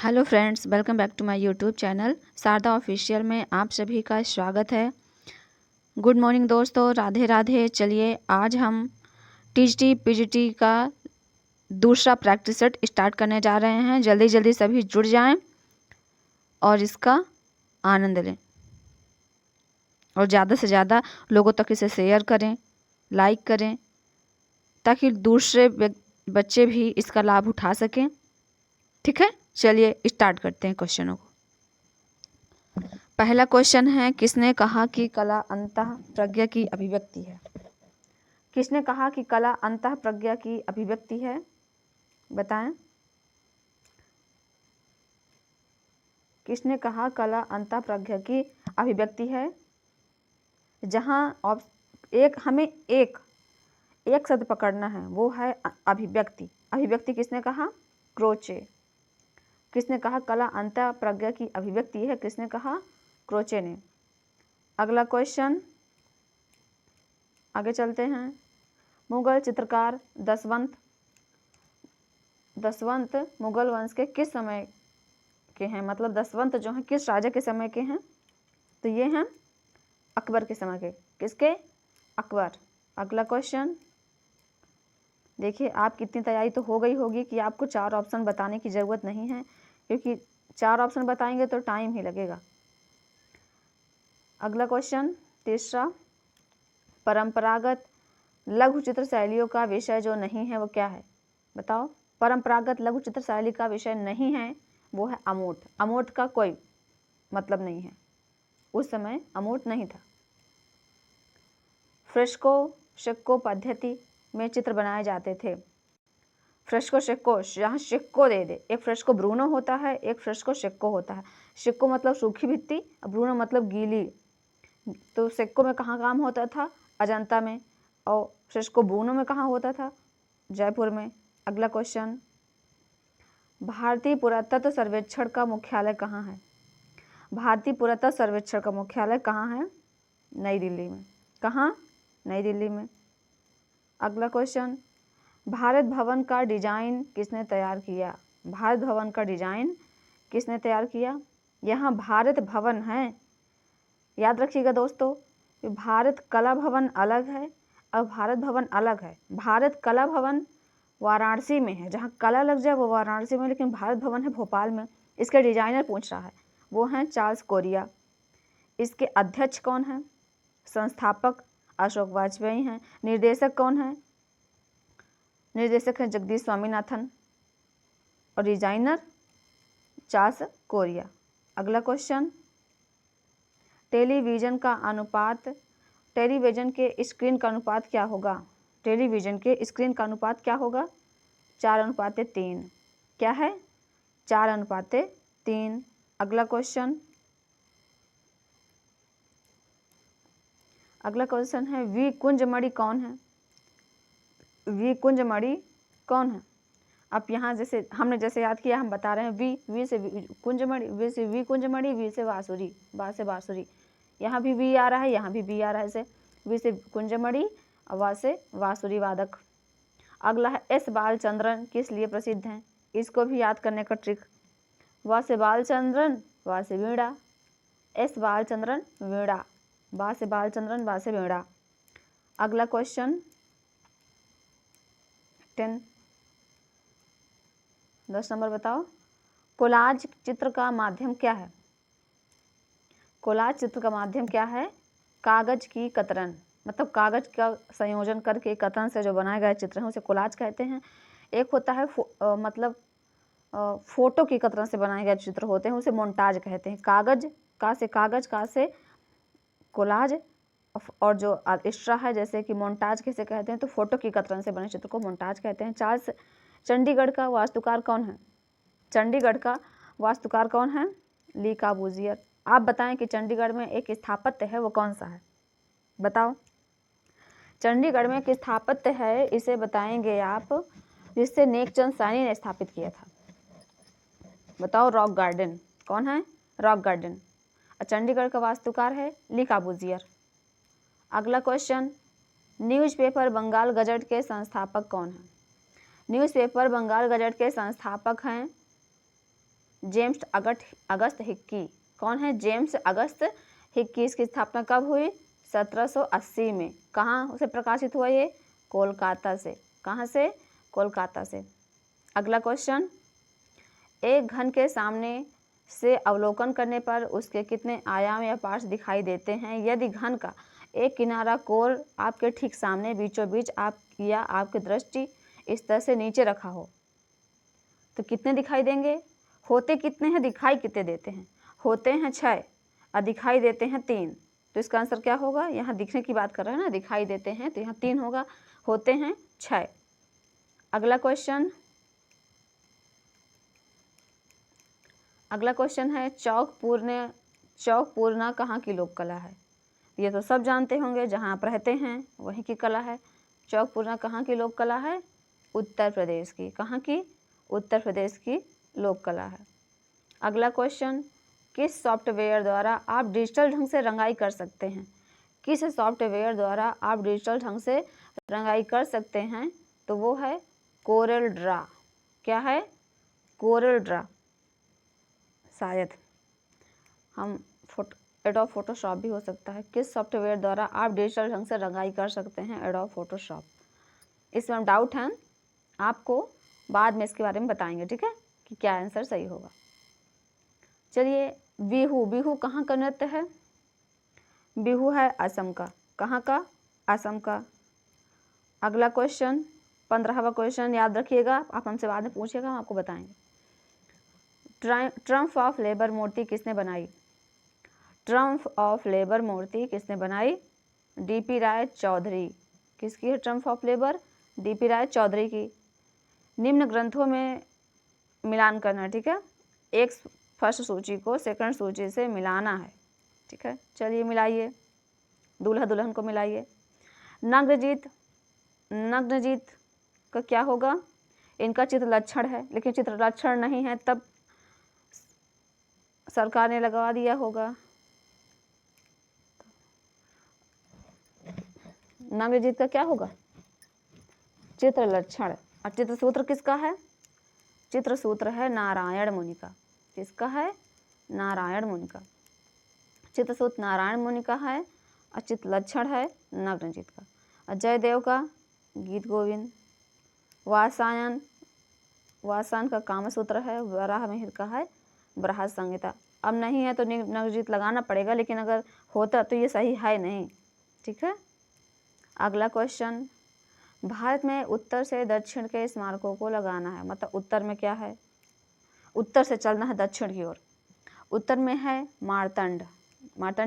Hello friends, welcome back to my YouTube channel Sharda official में आप सभी का स्वागत है। गुड मॉर्निंग दोस्तों, राधे राधे। चलिए आज हम टीजीटी पीजीटी का दूसरा प्रैक्टिस सेट स्टार्ट करने जा रहे हैं। जल्दी जल्दी सभी जुड़ जाएं और इसका आनंद लें और ज़्यादा से ज़्यादा लोगों तक इसे शेयर करें, लाइक करें, ताकि दूसरे बच्चे भी इसका लाभ उठा सकें। ठीक है, चलिए स्टार्ट करते हैं क्वेश्चनों को। पहला क्वेश्चन है, किसने कहा कि कला अंतः प्रज्ञा की अभिव्यक्ति है? किसने कहा कि कला अंतः प्रज्ञा की अभिव्यक्ति है? बताएं। किसने कहा कला अंतः प्रज्ञा की अभिव्यक्ति है? जहां हमें एक शब्द पकड़ना है, वो है अभिव्यक्ति। अभिव्यक्ति किसने कहा? क्रोचे। किसने कहा कला अंतः प्रज्ञा की अभिव्यक्ति है? किसने कहा? क्रोचे ने। अगला क्वेश्चन, आगे चलते हैं। मुगल चित्रकार दसवंत मुगल वंश के किस समय के हैं? मतलब दसवंत जो हैं किस राजा के समय के हैं? तो ये हैं अकबर के समय के। किसके? अकबर। अगला क्वेश्चन देखिए, आप कितनी तैयारी तो हो गई होगी कि आपको 4 ऑप्शन बताने की ज़रूरत नहीं है, क्योंकि 4 ऑप्शन बताएंगे तो टाइम ही लगेगा। अगला क्वेश्चन तीसरा, परंपरागत लघु चित्र शैलियों का विषय जो नहीं है वो क्या है? बताओ। परंपरागत लघु चित्र शैली का विषय नहीं है, वो है अमूर्त। अमूर्त का कोई मतलब नहीं है, उस समय अमूर्त नहीं था। फ्रेस्को शिक्को पद्धति में चित्र बनाए जाते थे। फ्रेस्को शिक्को, यहाँ शिक्को दे दे। एक फ्रेस्को ब्रूनो होता है, एक फ्रेस्को शिक्को होता है। शिक्को मतलब सूखी भित्ति, ब्रूनो मतलब गीली। तो शिक्को में कहाँ काम होता था? अजंता में। और फ्रेस्को ब्रूनो में कहाँ होता था? जयपुर में। अगला क्वेश्चन, भारतीय पुरातत्व सर्वेक्षण का मुख्यालय कहाँ है? भारतीय पुरातत्व सर्वेक्षण का मुख्यालय कहाँ है? नई दिल्ली में। कहाँ? नई दिल्ली में। अगला क्वेश्चन, भारत भवन का डिजाइन किसने तैयार किया? भारत भवन का डिजाइन किसने तैयार किया? यहाँ भारत भवन है, याद रखिएगा दोस्तों। भारत कला भवन अलग है और भारत भवन अलग है। भारत कला भवन वाराणसी में है, जहाँ कला लग जाए वो वाराणसी में, लेकिन भारत भवन है भोपाल में। इसके डिजाइनर पूछ रहा है, वो हैं चार्ल्स कोरिया। इसके अध्यक्ष कौन है? संस्थापक अशोक वाजपेयी हैं। निर्देशक कौन है? निर्देशक हैं जगदीश स्वामीनाथन और डिजाइनर चार्ल्स कोरिया। अगला क्वेश्चन, टेलीविज़न का अनुपात, टेलीविज़न के स्क्रीन का अनुपात क्या होगा? टेलीविज़न के स्क्रीन का अनुपात क्या होगा? 4:3। क्या है? 4:3। अगला क्वेश्चन, अगला क्वेश्चन है, वी कुंजमणि कौन है? वी कुंजमणि कौन है? अब यहाँ जैसे हमने जैसे याद किया, हम बता रहे हैं वी से कुंजमणि, वी से वी कुंजमणि, वी से बांसुरी, बा से बांसुरी। यहाँ भी वी आ रहा है, यहाँ भी वी आ रहा है। ऐसे वी से कुंजमणि और वा से बांसुरी वादक। अगला है, एस बालचंद्रन किस लिए प्रसिद्ध हैं? इसको भी याद करने का ट्रिक, वा से बालचंद्रन, वा से वीणा। एस बालचंद्रन वीणा, बा से बालचंद्रन, बा से वीणा। अगला क्वेश्चन 10 नंबर बताओ। कोलाज चित्र का माध्यम क्या है? कोलाज चित्र का माध्यम क्या है? कागज की कतरन, मतलब कागज का संयोजन करके कतरन से जो बनाए गए चित्र हैं उसे कोलाज कहते हैं। एक होता है फोटो की कतरन से बनाए गए चित्र होते हैं, उसे मोन्टाज कहते हैं। कागज का से कोलाज, और जो एक्स्ट्रा है जैसे कि मोन्टाज कैसे कहते हैं, तो फोटो की कतरन से बने चित्र को मोन्टाज कहते हैं। चार्ल्स, चंडीगढ़ का वास्तुकार कौन है? चंडीगढ़ का वास्तुकार कौन है? ली काबूजियर। आप बताएं कि चंडीगढ़ में एक स्थापत्य है, वो कौन सा है? बताओ। चंडीगढ़ में एक स्थापत्य है, इसे बताएंगे आप, जिससे नेकचंद साहनी ने स्थापित किया था। बताओ। Rock garden. कौन है? Rock garden. चंडीगढ़ का वास्तुकार है ली काबूजियर। अगला क्वेश्चन, न्यूज़पेपर बंगाल गजट के संस्थापक कौन है? न्यूज़पेपर बंगाल गजट के संस्थापक हैं जेम्स अगस्त हिक्की। कौन है? जेम्स अगस्त हिक्की। इसकी स्थापना कब हुई? 1780 में। कहाँ से प्रकाशित हुआ ये? कोलकाता से। कहाँ से? कोलकाता से। अगला क्वेश्चन, एक घन के सामने से अवलोकन करने पर उसके कितने आयाम या पार्श्व दिखाई देते हैं? यदि घन का एक किनारा कोर आपके ठीक सामने बीचों बीच आपकी दृष्टि इस तरह से नीचे रखा हो तो कितने दिखाई देंगे? होते कितने हैं, दिखाई कितने देते हैं? होते हैं 6 और दिखाई देते हैं 3। तो इसका आंसर क्या होगा? यहाँ दिखने की बात कर रहे हैं ना, दिखाई देते हैं तो यहाँ 3 होगा, होते हैं 6। अगला क्वेश्चन है चौक पूर्णा कहाँ की लोक कला है? ये तो सब जानते होंगे, जहाँ आप रहते हैं वहीं की कला है। चौक पूर्णा कहाँ की लोक कला है? उत्तर प्रदेश की। कहाँ की? उत्तर प्रदेश की लोक कला है। अगला क्वेश्चन, किस सॉफ्टवेयर द्वारा आप डिजिटल ढंग से रंगाई कर सकते हैं? किस सॉफ्टवेयर द्वारा आप डिजिटल ढंग से रंगाई कर सकते हैं? तो वो है कोरल ड्रा। क्या है? Corel Draw. शायद हम एडोब फोटोशॉप भी हो सकता है। किस सॉफ्टवेयर द्वारा आप डिजिटल ढंग से रंगाई कर सकते हैं? Adobe Photoshop. इसमें हम डाउट है, आपको बाद में इसके बारे में बताएंगे, ठीक है, कि क्या आंसर सही होगा। चलिए, बिहू कहाँ का नृत्य है? बिहू है असम का। कहाँ का? असम का। अगला क्वेश्चन 15वां क्वेश्चन याद रखिएगा, आप हमसे बाद में पूछिएगा, हम आपको बताएंगे। ट्रम्प ऑफ लेबर मूर्ति किसने बनाई? ट्रम्प ऑफ लेबर मूर्ति किसने बनाई? डीपी राय चौधरी। किसकी है ट्रम्प ऑफ लेबर? डीपी राय चौधरी की। निम्न ग्रंथों में मिलान करना, ठीक है, एक फर्स्ट सूची को सेकंड सूची से मिलाना है, ठीक है। चलिए मिलाइए, दूल्हा दुल्हन को मिलाइए। नग्नजीत का क्या होगा? इनका चित्र लक्षण है, लेकिन चित्र लक्षण नहीं है तब सरकार ने लगवा दिया होगा। नग्नजीत का क्या होगा? चित्र लक्षण। और चित्र सूत्र किसका है? चित्र सूत्र है नारायण मुनि का। किसका है? नारायण मुनि का। चित्र सूत्र नारायण मुनि का है और चित्र लक्षण है नग्नजीत का। और जयदेव का गीत गोविंद। वात्सायन का कामसूत्र है। वराह मिहिर का है बृहद संहिता। अब नहीं है तो नग्नजीत लगाना पड़ेगा, लेकिन अगर होता तो ये सही है नहीं, ठीक है। अगला क्वेश्चन, भारत में उत्तर से दक्षिण के स्मारकों को लगाना है, मतलब उत्तर में क्या है? उत्तर से चलना है दक्षिण की ओर। उत्तर में है मारतंड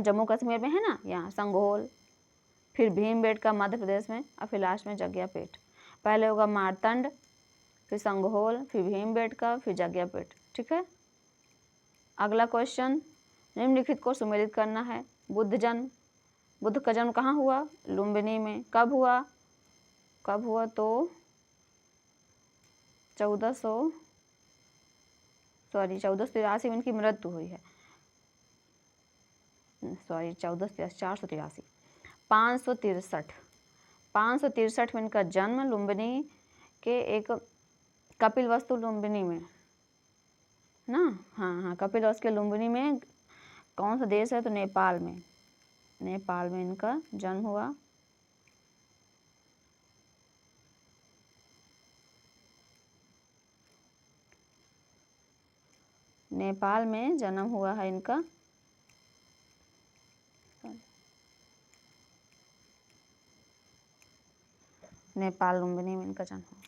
जम्मू कश्मीर में है ना, यहाँ संघोल, फिर भीमबेटका मध्य प्रदेश में, और फिर लास्ट में जग्गियापेट। पहले होगा मारतंड, फिर संघोल, फिर भीमबेटका, फिर जग्गियापेट, ठीक है। अगला क्वेश्चन, निम्नलिखित को सुमेलित करना है। बुद्ध का जन्म कहाँ हुआ? लुम्बिनी में। कब हुआ? तो 1483 में इनकी मृत्यु हुई है। 483 563 में इनका जन्म लुम्बिनी के एक कपिलवस्तु लुम्बिनी में ना, हाँ, कपिलवस्तु के लुम्बिनी में। कौन सा देश है? तो नेपाल में इनका जन्म हुआ। नेपाल में जन्म हुआ है इनका। नेपाल लुम्बिनी में इनका जन्म हुआ।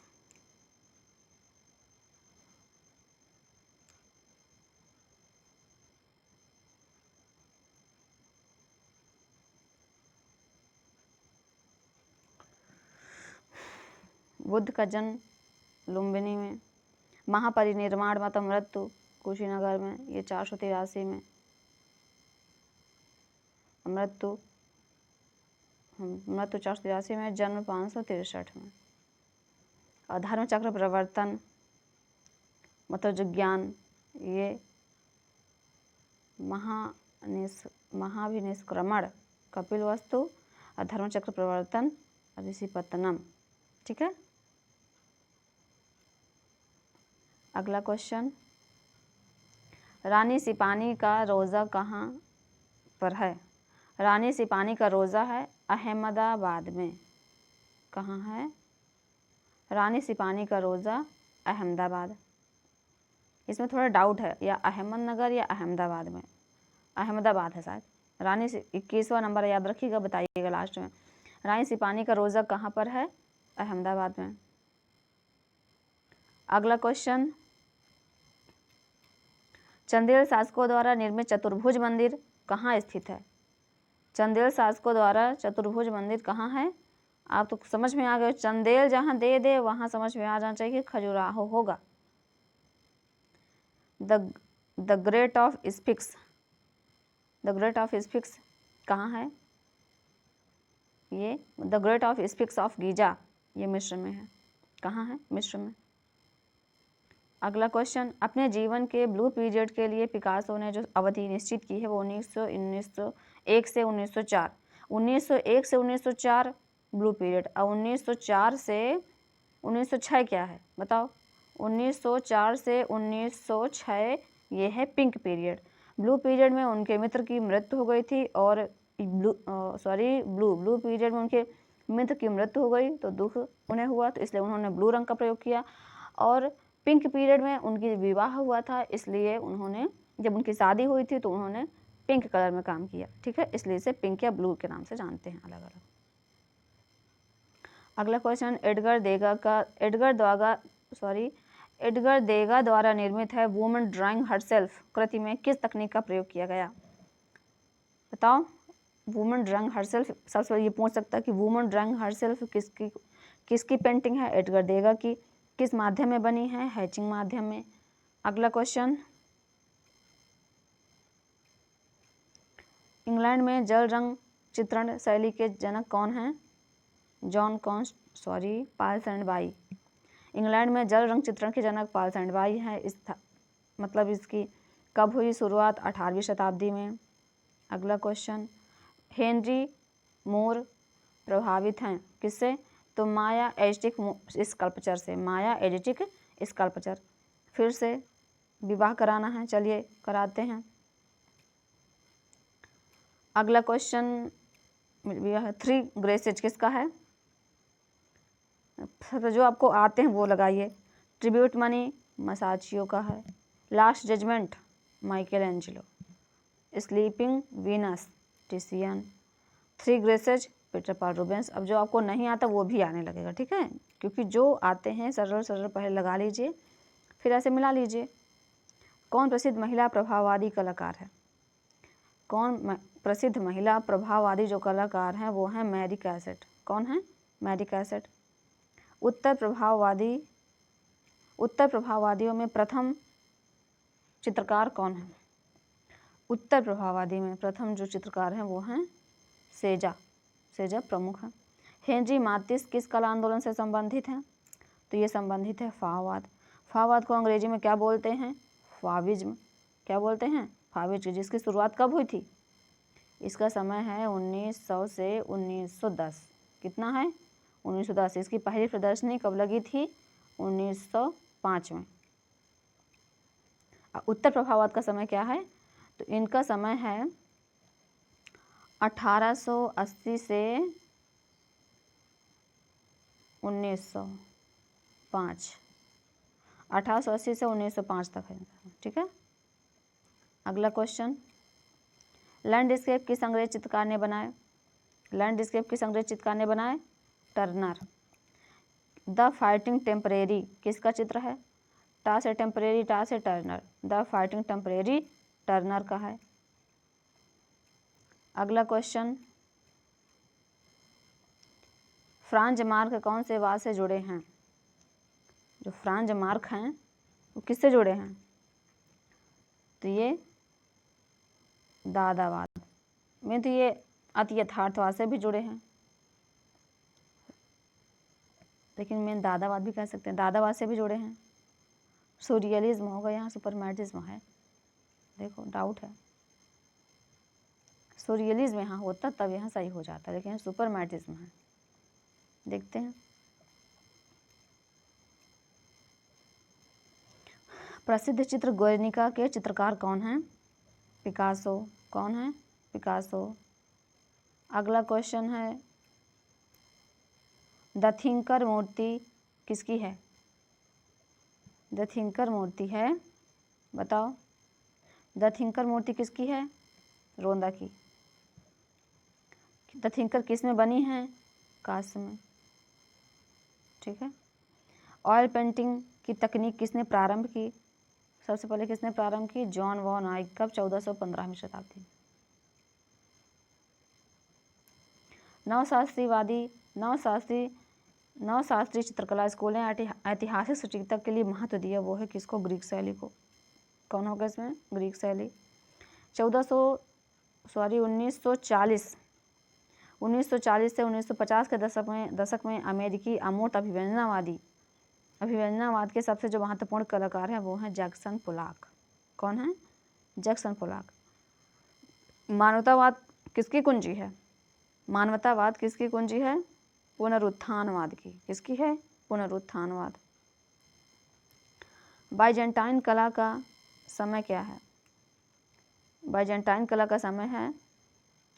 बुद्ध का जन्म लुम्बिनी में। महापरिनिर्वाण मतलब मृत्यु कुशीनगर में, ये 483 में। मृत्यु 483 में, जन्म 563 में। और धर्म चक्र प्रवर्तन मतलब जो ज्ञान, ये महाभिनिष्क्रमण कपिलवस्तु और धर्मचक्र प्रवर्तन ऋषिपत्तनम, ठीक है। अगला क्वेश्चन, रानी सिपानी का रोज़ा कहाँ पर है? रानी सिपानी का रोज़ा है अहमदाबाद में। कहाँ है? रानी सिपानी का रोज़ा अहमदाबाद। इसमें थोड़ा डाउट है, या अहमदनगर या अहमदाबाद में। अहमदाबाद है शायद। रानी 21वां नंबर याद रखिएगा, बताइएगा लास्ट में। रानी सिपानी का रोज़ा कहाँ पर है? अहमदाबाद में। अगला क्वेश्चन, चंदेल शासकों द्वारा निर्मित चतुर्भुज मंदिर कहाँ स्थित है? चंदेल शासकों द्वारा चतुर्भुज मंदिर कहाँ है? आप तो समझ में आ गए, चंदेल जहाँ दे दे वहाँ समझ में आ जाना चाहिए खजुराहो होगा। The great of sphinx, the great of sphinx कहाँ है? ये the great of sphinx of Giza, ये मिस्र में है। कहाँ है? मिस्र में। अगला क्वेश्चन, अपने जीवन के ब्लू पीरियड के लिए पिकासो ने जो अवधि निश्चित की है वो 1901 से 1904। 1901 से 1904 ब्लू पीरियड, और 1904 से 1906 क्या है बताओ? 1904 से 1906 ये है पिंक पीरियड। ब्लू पीरियड में उनके मित्र की मृत्यु हो गई थी, और ब्लू पीरियड में उनके मित्र की मृत्यु हो गई तो दुख उन्हें हुआ, तो इसलिए उन्होंने ब्लू रंग का प्रयोग किया। और पिंक पीरियड में उनकी विवाह हुआ था, इसलिए उन्होंने, जब उनकी शादी हुई थी तो उन्होंने पिंक कलर में काम किया। ठीक है, इसलिए इसे पिंक या ब्लू के नाम से जानते हैं अलग अलग। अगला क्वेश्चन, एडगर देगा द्वारा निर्मित है वुमन ड्राइंग हरसेल्फ कृति में किस तकनीक का प्रयोग किया गया? बताओ। वुमन ड्राइंग हरसेल्फ, सबसे ये पूछ सकता है कि वुमन ड्राइंग हरसेल्फ किसकी पेंटिंग है? एडगर देगा की। किस माध्यम में बनी है? हैचिंग माध्यम में। अगला क्वेश्चन, इंग्लैंड में जल रंग चित्रण शैली के जनक कौन हैं? पालसैंडबाई। इंग्लैंड में जल रंग चित्रण के जनक पालसैंडबाई हैं। मतलब इसकी कब हुई शुरुआत? 18वीं शताब्दी में। अगला क्वेश्चन, हेनरी मूर प्रभावित हैं किससे? तो माया एजिटिक स्कल्पचर से। माया एजिटिक स्कल्पचर। फिर से विवाह कराना है, चलिए कराते हैं। अगला क्वेश्चन, थ्री ग्रेसेज किसका है? तो जो आपको आते हैं वो लगाइए। ट्रिब्यूट मनी मसाचियो का है। Last judgement Michelangelo. Sleeping Venus Titian. Three graces Peter Paul Rubens. अब जो आपको नहीं आता वो भी आने लगेगा, ठीक है, क्योंकि जो आते हैं सरल सरल पहले लगा लीजिए, फिर ऐसे मिला लीजिए। कौन प्रसिद्ध महिला प्रभाववादी कलाकार है? कौन प्रसिद्ध महिला प्रभाववादी जो कलाकार हैं वो हैं मैरी कैसेट। कौन है? Mary cassette. उत्तर प्रभाववादियों में प्रथम चित्रकार कौन है? उत्तर प्रभाववादी में प्रथम जो चित्रकार हैं वो हैं सेजा प्रमुख है। हेनरी मातिस किस कला आंदोलन से संबंधित हैं? तो ये संबंधित है फाववाद। फाववाद को अंग्रेजी में क्या बोलते हैं? फाविज्म। क्या बोलते हैं? फाविज्म। जिसकी शुरुआत कब हुई थी? इसका समय है 1900 से 1910। कितना है? 1910। इसकी पहली प्रदर्शनी कब लगी थी? 1905 में। उत्तर प्रभाववाद का समय क्या है? तो इनका समय है 1880 से 1905। 1880 से 1905 तक है, ठीक है। अगला क्वेश्चन, लैंडस्केप किस अंग्रेज चित्रकार ने बनाए? लैंडस्केप किस अंग्रेज चित्रकार ने बनाए? टर्नर। द फाइटिंग टेम्परेरी किसका चित्र है? टा से टेम्परेरी, टा से Turner. The fighting temporary Turner का है। अगला क्वेश्चन, फ्रांज मार्क कौन से वाद से जुड़े हैं? जो फ्रांज मार्क हैं वो किससे जुड़े हैं? तो ये दादावाद में, तो ये अति यथार्थवाद से भी जुड़े हैं, लेकिन मैं दादावाद भी कह सकते हैं, दादावाद से भी जुड़े हैं। सूरियलिज्म होगा, यहाँ सुपरमैटिज्म है, देखो डाउट है। सूरियलिज्म यहाँ होता तब यहाँ सही हो जाता, लेकिन सुपरमैटिज्म है। देखते हैं। प्रसिद्ध चित्र गुर्निका के चित्रकार कौन हैं? पिकासो। कौन है? पिकासो। अगला क्वेश्चन है, द थिंकर मूर्ति किसकी है? द थिंकर मूर्ति है, बताओ, द थिंकर मूर्ति किसकी है? रोंदा की। द थिंकर किस में बनी है? कांस्य में। ठीक है। ऑयल पेंटिंग की तकनीक किसने प्रारंभ की? सबसे पहले किसने प्रारंभ की? जॉन वॉन आइक। कब? 1415वीं शताब्दी। नवशास्त्रीय चित्रकला स्कूल ने ऐतिहासिक सटीकता के लिए महत्व दिया, वो है किसको? ग्रीक शैली को। कौन होगा इसमें? ग्रीक शैली। 1940 से 1950 के दशक में अमेरिकी अमूर्त अभिव्यंजनावाद के सबसे जो महत्वपूर्ण कलाकार हैं वो हैं जैक्सन पोलॉक। कौन है? Jackson Pollock. मानवतावाद किसकी कुंजी है? मानवतावाद किसकी कुंजी है? पुनरुत्थानवाद की। किसकी है? पुनरुत्थानवाद। बाइजेंटाइन कला का समय क्या है? बाइजेंटाइन कला का समय है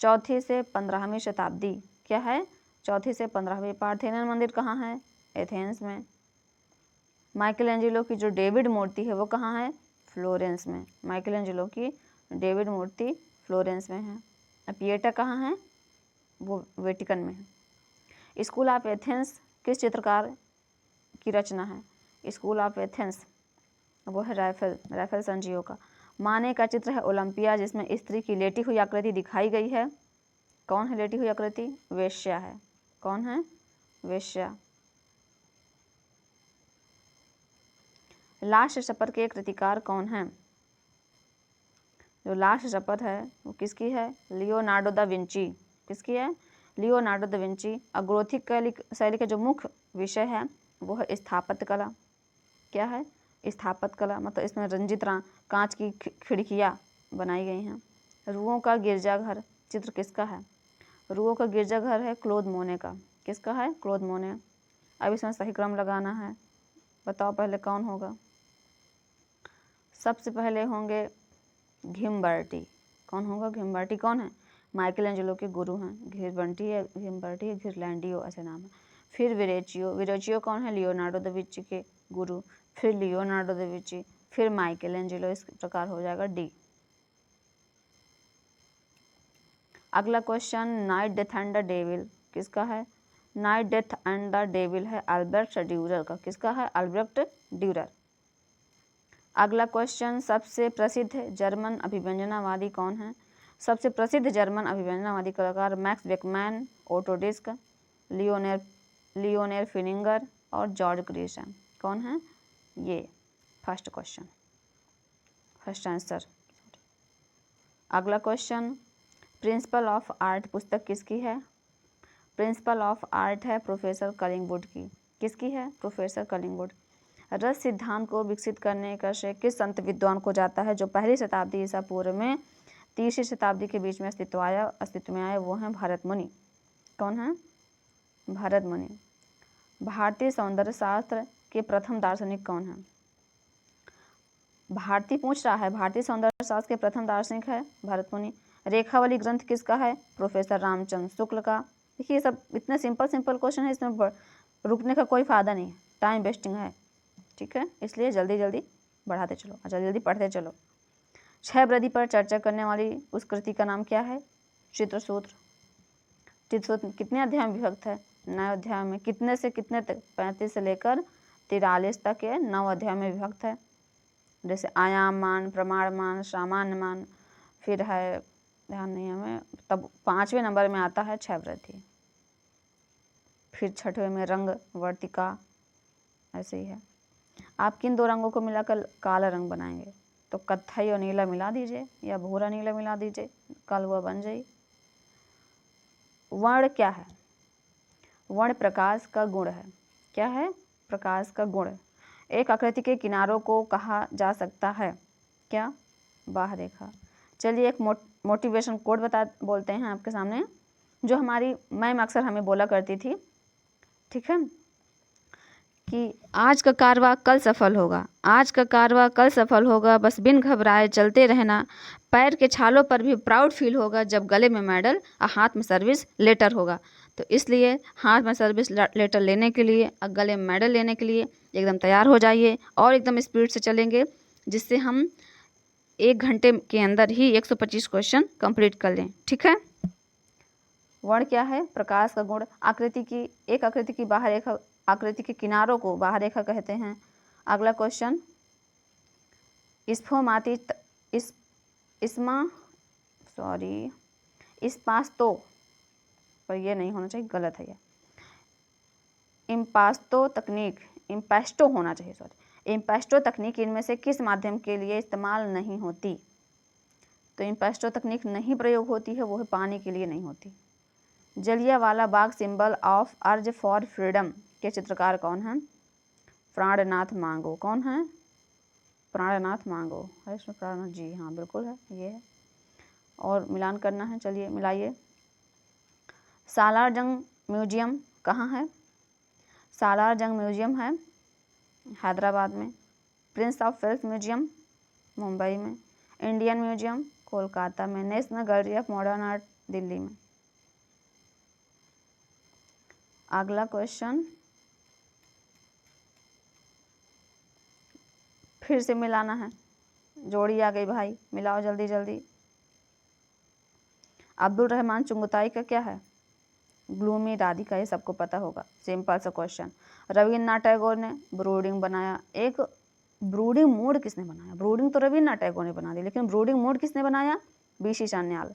4वीं से 15वीं शताब्दी। क्या है? 4वीं से 15वीं। पार्थेनन मंदिर कहाँ है? एथेंस में। माइकल एंजेलो की जो डेविड मूर्ति है वो कहाँ है? फ्लोरेंस में। माइकल एंजेलो की डेविड मूर्ति फ्लोरेंस में है। पिएटा कहाँ है? वो वेटिकन में है। स्कूल ऑफ एथेंस किस चित्रकार की रचना है? स्कूल ऑफ एथेंस वो है राफेल संजियो का। माने का चित्र है ओलंपिया, जिसमें स्त्री की लेटी हुई आकृति दिखाई गई है। कौन है लेटी हुई आकृति? वेश्या है। कौन है? वेश्या। लास्ट सपर के कृतिकार कौन है? जो लास्ट सपर है वो किसकी है? Leonardo da Vinci. किसकी है? Leonardo da Vinci. गोथिक शैली का जो मुख्य विषय है वो है स्थापत्य कला। क्या है? स्थापत्य कला। मतलब इसमें रंजित कांच की खिड़कियाँ बनाई गई हैं। रुओं का गिरजाघर चित्र किसका है? रुओं का गिरजाघर है क्लोद मोने का। किसका है? क्लोद मोने। अब इसमें सही क्रम लगाना है। बताओ पहले कौन होगा? सबसे पहले होंगे घिम्बर्टी। कौन होगा? घिम्बर्टी कौन है? माइकल एंजेलो के गुरु हैं। घिम्बर्टी घिरलैंडियो ऐसे नाम है। फिर विरेचियो कौन है? लियोनार्डो दा विंची के गुरु। फिर लियोनार्डो दा विंची, फिर माइकल एंजेलो। इस प्रकार हो जाएगा डी। अगला question, night death and the devil किसका है? Night death and the devil है अल्बर्ट ड्यूरर का। किसका है? Albert Durer. अगला क्वेश्चन, सबसे प्रसिद्ध जर्मन अभिव्यंजनावादी कौन है? सबसे प्रसिद्ध जर्मन अभिव्यंजनावादी कलाकार मैक्स बेकमैन, ओटो डिस्क, लियोनेर फिनिगर और जॉर्ज ग्रीशम। कौन है? ये फर्स्ट क्वेश्चन, फर्स्ट आंसर। अगला क्वेश्चन, प्रिंसिपल ऑफ आर्ट पुस्तक किसकी है? प्रिंसिपल ऑफ आर्ट है प्रोफेसर कलिंगवुड की। किसकी है? प्रोफेसर कलिंगवुड। रस सिद्धांत को विकसित करने का श्रेय किस संत विद्वान को जाता है? जो पहली शताब्दी ईसा पूर्व में 30वीं शताब्दी के बीच में अस्तित्व में आए वो हैं भरत मुनि। कौन है? भरत मुनि। भारतीय सौंदर्य शास्त्र के प्रथम दार्शनिक कौन है? भारती पूछ रहा है, भारतीय सौंदर्य शास्त्र के प्रथम दार्शनिक है भरत मुनि। रेखावली ग्रंथ किसका है? प्रोफेसर रामचंद्र शुक्ल का। देखिए ये सब इतने सिंपल सिंपल क्वेश्चन है, इसमें रुकने का कोई फ़ायदा नहीं है, टाइम वेस्टिंग है। ठीक है, इसलिए जल्दी जल्दी बढ़ाते चलो, जल्दी जल्दी पढ़ते चलो। 6 ब्रदि पर चर्चा करने वाली उस कृति का नाम क्या है? चित्रसूत्र। चित्रसूत्र कितने अध्याय में विभक्त है? 9 अध्याय में। कितने से कितने तक? 35 से लेकर 43 तक ये 9 अध्याय में विभक्त है। जैसे आयाम मान, प्रमाण मान, सामान्य मान, फिर है, ध्यान नहीं हमें, तब 5वें नंबर में आता है 6 ब्रति, फिर 6वें में रंग वर्तिका, ऐसे ही है। आप किन 2 रंगों को मिलाकर काला रंग बनाएंगे? तो कत्थई और नीला मिला दीजिए या भूरा नीला मिला दीजिए, कल वह बन जाए। वर्ण क्या है? वर्ण प्रकाश का गुण है। क्या है? प्रकाश का गुण। एक आकृति के किनारों को कहा जा सकता है क्या? बाह्य रेखा। चलिए एक मोटिवेशन कोड बोलते हैं आपके सामने, जो हमारी मैम अक्सर हमें बोला करती थी। ठीक है, कि आज का कारवां कल सफल होगा, आज का कारवां कल सफल होगा, बस बिन घबराए चलते रहना, पैर के छालों पर भी प्राउड फील होगा जब गले में मेडल और हाथ में सर्विस लेटर होगा। तो इसलिए हाथ में सर्विस लेटर लेने के लिए और गले में मेडल लेने के लिए एकदम तैयार हो जाइए और एकदम स्पीड से चलेंगे, जिससे हम 1 घंटे के अंदर ही 125 क्वेश्चन कंप्लीट कर लें। ठीक है। वर्ण क्या है? प्रकाश का गुण। आकृति की बाहर रेखा, आकृति के किनारों को बाहर रेखा कहते हैं। अगला क्वेश्चन, इस्पास्तो, पर ये नहीं होना चाहिए, गलत है ये। इम्पास्टो होना चाहिए, सॉरी। इम्पास्टो तकनीक इनमें से किस माध्यम के लिए इस्तेमाल नहीं होती? तो इम्पास्टो तकनीक नहीं प्रयोग होती है, वो है पानी के लिए नहीं होती। Jallianwala Bagh symbol of urge for freedom के चित्रकार कौन हैं? प्राणनाथ मांगो। कौन है? प्राणनाथ मांगो है इसमें। प्राणनाथ जी, हाँ बिल्कुल है, ये है। और मिलान करना है, चलिए मिलाइए। सालार जंग म्यूजियम कहाँ है? सालार जंग म्यूजियम है हैदराबाद में। Prince of Wales Museum Mumbai में। इंडियन म्यूजियम कोलकाता में। National Gallery of Modern Art Delhi में। अगला क्वेश्चन, फिर से मिलाना है, जोड़ी आ गई भाई, मिलाओ जल्दी जल्दी। अब्दुल रहमान चुंगताई का क्या है? ग्लूमी राधिका, ये सबको पता होगा, सिंपल सा क्वेश्चन। रविन्द्रनाथ टैगोर ने ब्रूडिंग बनाया। एक ब्रूडिंग मोड किसने बनाया? ब्रूडिंग तो रविन्द्रनाथ टैगोर ने बना दी, लेकिन ब्रूडिंग मोड किसने बनाया? बीसी चान्याल।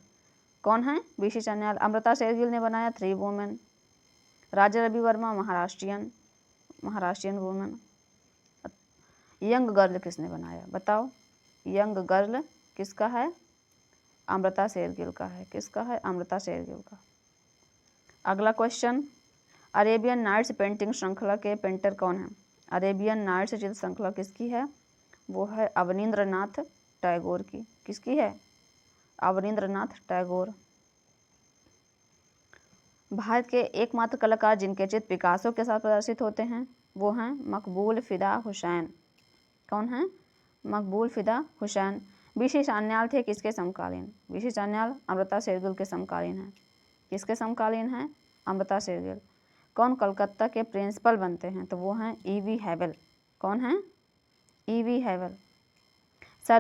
कौन है? बीसी चान्याल। अमृता शेरगिल ने बनाया 3 women. Raja Ravi Varma Maharashtrian women. Young girl किसने बनाया? बताओ, यंग गर्ल किसका है? अमृता शेरगिल का है। किसका है? अमृता शेरगिल का। अगला क्वेश्चन, अरेबियन नाइट्स पेंटिंग श्रृंखला के पेंटर कौन है? अरेबियन नाइट्स चित्र श्रृंखला किसकी है? वो है अवनींद्रनाथ टैगोर की। किसकी है? अवनींद्रनाथ टैगोर। भारत के एकमात्र कलाकार जिनके चित्र पिकासो के साथ प्रदर्शित होते हैं, वो हैं मकबूल फिदा हुसैन। कौन है? मकबूल फिदा हुसैन। बीसी चान्याल थे किसके समकालीन? बीसी चान्याल अमृता शेरगिल के समकालीन हैं। किसके समकालीन हैं? अमृता शेरगिल। कौन कलकत्ता के प्रिंसिपल बनते हैं? तो वो हैं ईवी हैवल। कौन है? ईवी हैवल।